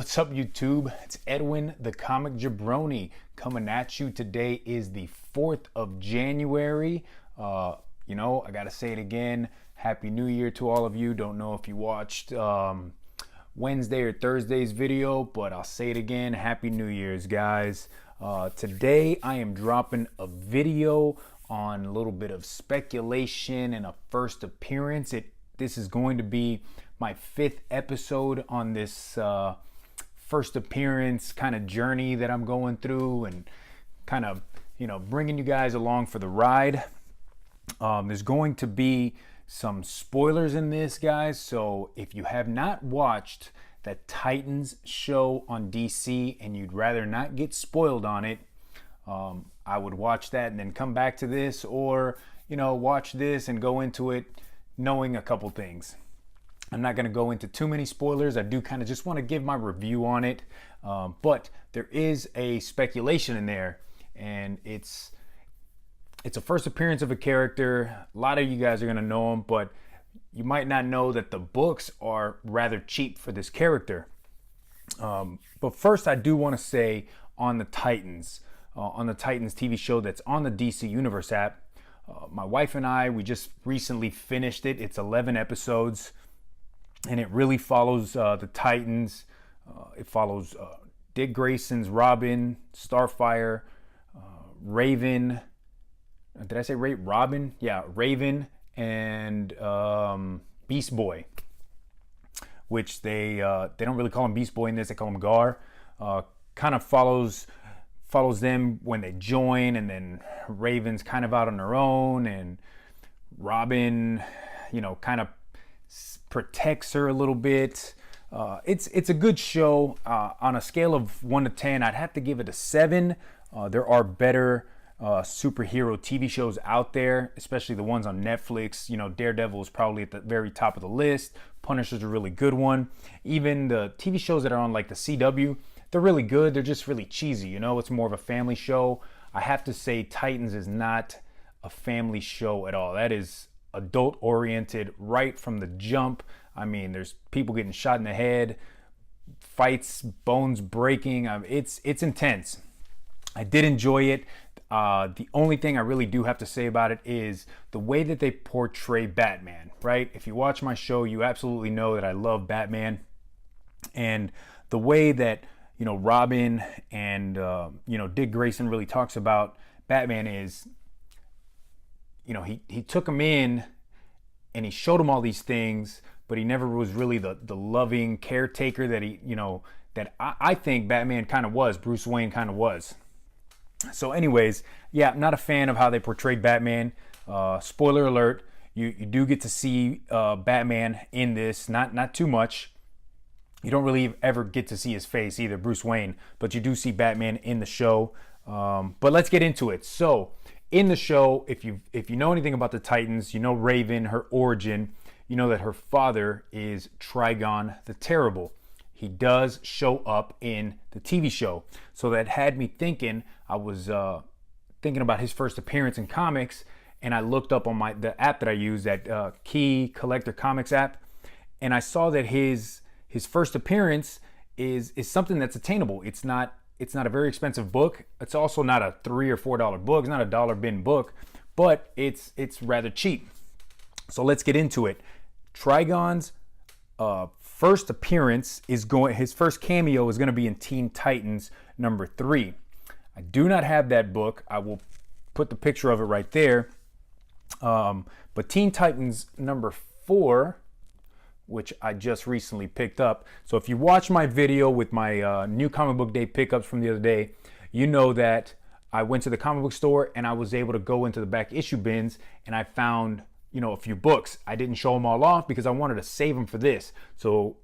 What's up, YouTube? It's Edwin, the comic jabroni, coming at you. Today is the 4th of January. I gotta say it again. Happy New Year to all of you. Don't know if you watched Wednesday or Thursday's video, but I'll say it again. Happy New Year's, guys. Today I am dropping a video on a little bit of speculation and a first appearance. This is going to be my 5th episode on this first appearance kind of journey that I'm going through, and kind of bringing you guys along for the ride. There's going to be some spoilers in this, guys, so if you have not watched that Titans show on DC and you'd rather not get spoiled on it, I would watch that and then come back to this, or watch this and go into it knowing a couple things. I'm not going to go into too many spoilers. I do kind of just want to give my review on it, but there is a speculation in there, and it's a first appearance of a character. A lot of you guys are going to know him, but you might not know that the books are rather cheap for this character. But first, I do want to say on the Titans TV show that's on the DC Universe app, my wife and I, we just recently finished it. It's 11 episodes. And it really follows the Titans. It follows Dick Grayson's Robin, Starfire, Raven. Did I say Robin? Yeah, Raven and Beast Boy. Which they don't really call him Beast Boy in this. They call him Gar. Kind of follows them when they join, and then Raven's kind of out on her own, and Robin, kind of protects her a little bit. It's a good show. On a scale of 1 to 10, I'd have to give it a 7. There are better superhero TV shows out there, especially the ones on Netflix. Daredevil is probably at the very top of the list. Punisher's a really good one. Even the TV shows that are on like the CW, they're really good. They're just really cheesy. It's more of a family show. I have to say Titans is not a family show at all. That is adult oriented right from the jump. I mean, there's people getting shot in the head, fights, bones breaking. It's intense. I did enjoy it. The only thing I really do have to say about it is the way that they portray Batman, right? If you watch my show, you absolutely know that I love Batman, and the way that Robin and Dick Grayson really talks about Batman is, he took him in and he showed him all these things, but he never was really the loving caretaker that that I think Batman kind of was, Bruce Wayne kind of was. So anyways, yeah, I'm not a fan of how they portrayed Batman. Spoiler alert, you do get to see Batman in this, not too much. You don't really ever get to see his face either, Bruce Wayne, but you do see Batman in the show. But let's get into it. So in the show, if you know anything about the Titans, Raven, her origin, that her father is Trigon the Terrible. He does show up in the TV show. So that had me thinking. I was thinking about his first appearance in comics, and I looked up on the app that I use, that Key Collector Comics app, and I saw that his first appearance is something that's attainable. It's not a very expensive book. It's also not a $3 or $4 book. It's not a dollar bin book, but it's rather cheap. So let's get into it. Trigon's first appearance his first cameo is going to be in Teen Titans number 3. I do not have that book. I will put the picture of it right there. But Teen Titans number 4, which I just recently picked up. So if you watch my video with my new comic book day pickups from the other day, you know that I went to the comic book store and I was able to go into the back issue bins, and I found a few books. I didn't show them all off because I wanted to save them for this. So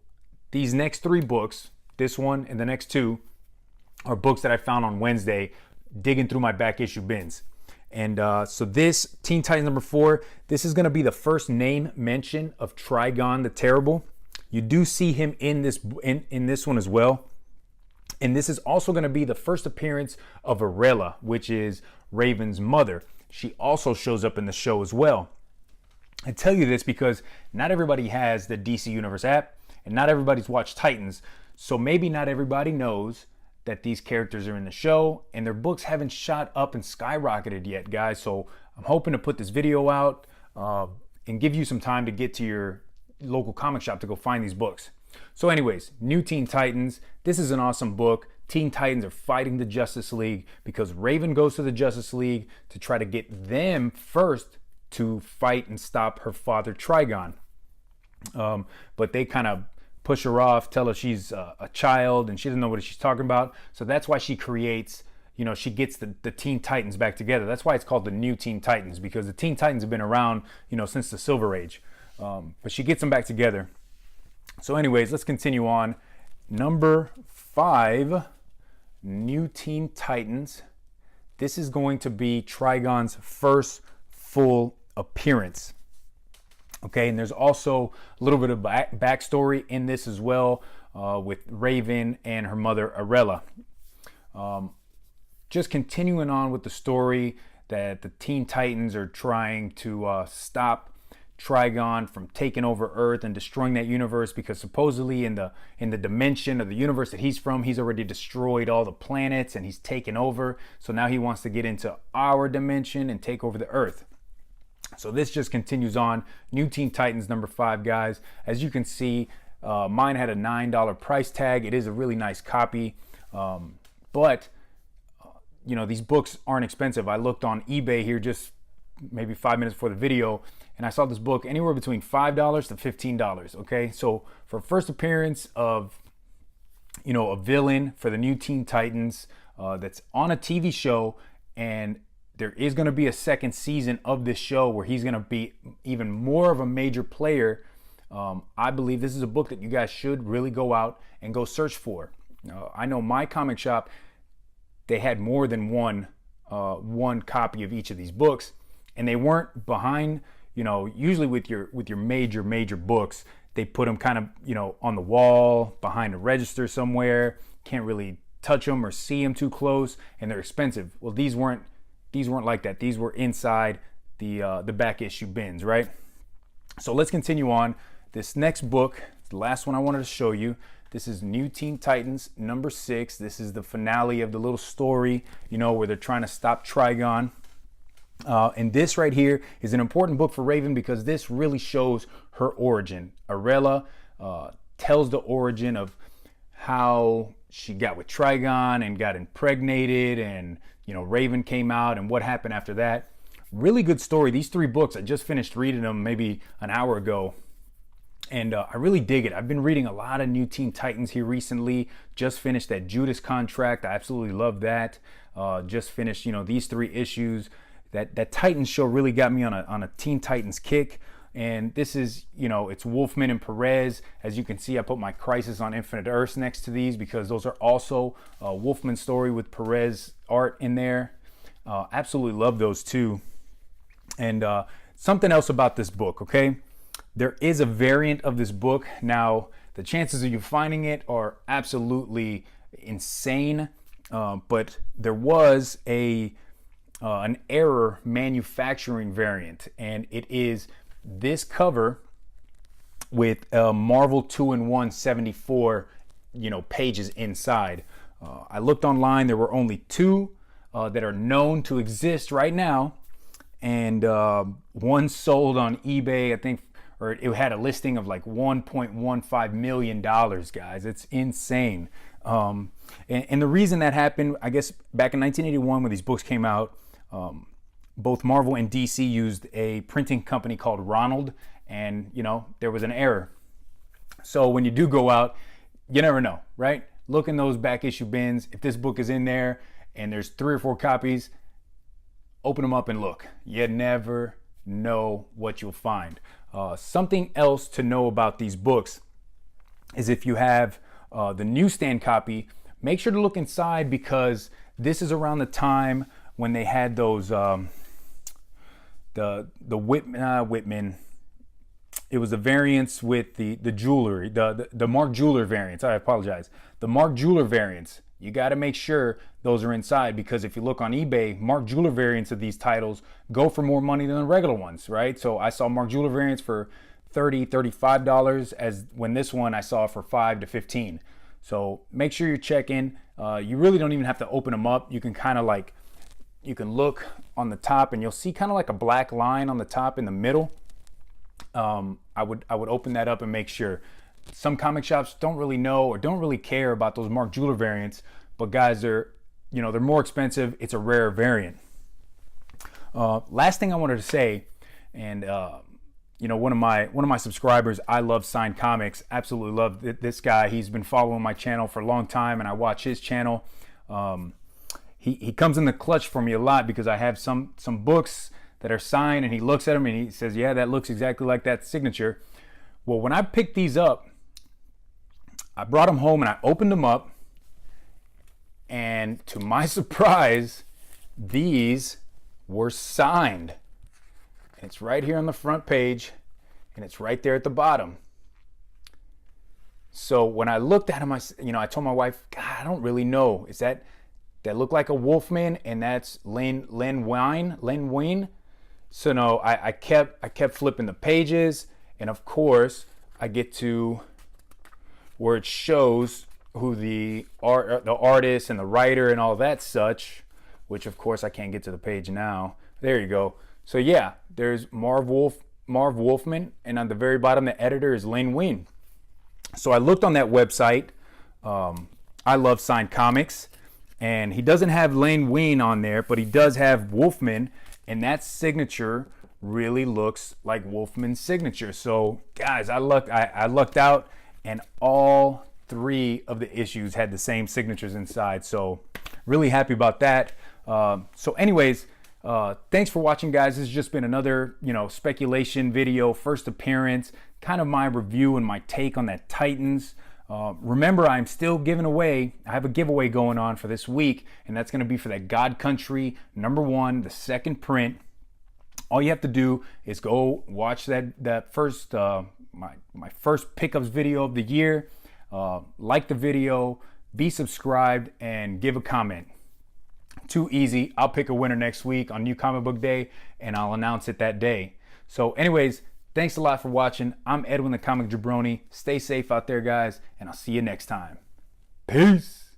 these next 3 books, this one and the next 2, are books that I found on Wednesday digging through my back issue bins. And so this Teen Titans number 4, this is going to be the first name mention of Trigon the Terrible. You do see him in this one as well. And this is also going to be the first appearance of Arella, which is Raven's mother. She also shows up in the show as well. I tell you this because not everybody has the DC Universe app, and not everybody's watched Titans. So maybe not everybody knows that these characters are in the show, and their books haven't shot up and skyrocketed yet, guys. So I'm hoping to put this video out and give you some time to get to your local comic shop to go find these books. So anyways, New Teen Titans. This is an awesome book. Teen Titans are fighting the Justice League because Raven goes to the Justice League to try to get them first to fight and stop her father, Trigon. But they kind of push her off, tell her she's a child and she doesn't know what she's talking about. So that's why she creates, she gets the Teen Titans back together. That's why it's called the New Teen Titans, because the Teen Titans have been around, since the Silver Age. But she gets them back together. So anyways, let's continue on. Number 5, New Teen Titans. This is going to be Trigon's first full appearance. Okay, and there's also a little bit of backstory in this as well, with Raven and her mother Arella. Just continuing on with the story that the Teen Titans are trying to stop Trigon from taking over Earth and destroying that universe, because supposedly in the dimension of the universe that he's from, he's already destroyed all the planets and he's taken over. So now he wants to get into our dimension and take over the Earth. So this just continues on. New Teen Titans number 5, guys. As you can see, mine had a $9 price tag. It is a really nice copy, but these books aren't expensive. I looked on eBay here just maybe 5 minutes before the video, and I saw this book anywhere between $5 to $15. Okay, so for first appearance of a villain for the New Teen Titans that's on a TV show, and there is going to be a second season of this show where he's going to be even more of a major player. I believe this is a book that you guys should really go out and go search for. I know my comic shop, they had more than one copy of each of these books, and they weren't behind. Usually with your major books, they put them kind of on the wall behind a register somewhere. Can't really touch them or see them too close, and they're expensive. Well, these weren't like that. These were inside the back issue bins, right? So let's continue on. This next book, the last one I wanted to show you. This is New Teen Titans number 6. This is the finale of the little story, where they're trying to stop Trigon. And this right here is an important book for Raven, because this really shows her origin. Arella tells the origin of how she got with Trigon and got impregnated, and Raven came out and what happened after that. Really good story. These 3 books, I just finished reading them maybe an hour ago, and I really dig it. I've been reading a lot of New Teen Titans here recently. Just finished that Judas contract. I absolutely love that. Just finished these 3 issues. That Titans show really got me on a Teen Titans kick. And this is, it's Wolfman and Perez. As you can see, I put my Crisis on Infinite Earths next to these, because those are also Wolfman story with Perez art in there. Absolutely love those too. And something else about this book, okay? There is a variant of this book. Now, the chances of you finding it are absolutely insane. But there was an error manufacturing variant, and it is this cover with Marvel 2-in-1 74 pages inside. I looked online. There were only 2 that are known to exist right now, and one sold on eBay, I think, or it had a listing of like $1.15 million, guys. It's insane. And the reason that happened, I guess back in 1981 when these books came out, both Marvel and DC used a printing company called Ronald, and there was an error. So when you do go out, you never know, right? Look in those back issue bins. If this book is in there and there's 3 or 4 copies, open them up and look. You never know what you'll find. Something else to know about these books is if you have the newsstand copy, make sure to look inside, because this is around the time when they had those the Whitman. It was the variants with the jewelry, the Mark Jeweler variants. I apologize. The Mark Jeweler variants. You got to make sure those are inside, because if you look on eBay, Mark Jeweler variants of these titles go for more money than the regular ones, right? So I saw Mark Jeweler variants for $30, $35, as when this one I saw for $5 to $15. So make sure you check in. You really don't even have to open them up. You can kind of like, you can look on the top and you'll see kind of like a black line on the top in the middle. I would open that up and make sure. Some comic shops don't really know or don't really care about those Mark Jeweler variants, but guys, they're more expensive. It's a rare variant. Last thing I wanted to say, and one of my subscribers, I love signed comics, absolutely love this guy. He's been following my channel for a long time, and I watch his channel. He comes in the clutch for me a lot because I have some books that are signed, and he looks at them and he says, yeah, that looks exactly like that signature. Well, when I picked these up, I brought them home and I opened them up, and to my surprise, these were signed. It's right here on the front page, and it's right there at the bottom. So when I looked at them, I told my wife, God, I don't really know. Is that look like a Wolfman, and that's Len Wein? So no, I kept flipping the pages, and of course I get to where it shows who the artist and the writer and all that such, which of course I can't get to the page now. There you go. So yeah, there's Marv Wolfman, and on the very bottom, the editor is Len Wein. So I looked on that website. I love signed comics, and he doesn't have Len Wein on there, but he does have Wolfman, and that signature really looks like Wolfman's signature. So guys, I lucked out, and all 3 of the issues had the same signatures inside. So really happy about that. So anyways, thanks for watching, guys. This has just been another, speculation video, first appearance, kind of my review and my take on that Titans. Remember, I'm still giving away, I have a giveaway going on for this week, and that's going to be for that God Country #1, the second print. All you have to do is go watch that first, my first pickups video of the year, like the video, be subscribed, and give a comment. Too easy. I'll pick a winner next week on New Comic Book Day, and I'll announce it that day. So anyways, thanks a lot for watching. I'm Edwin the Comic Jabroni. Stay safe out there, guys, and I'll see you next time. Peace.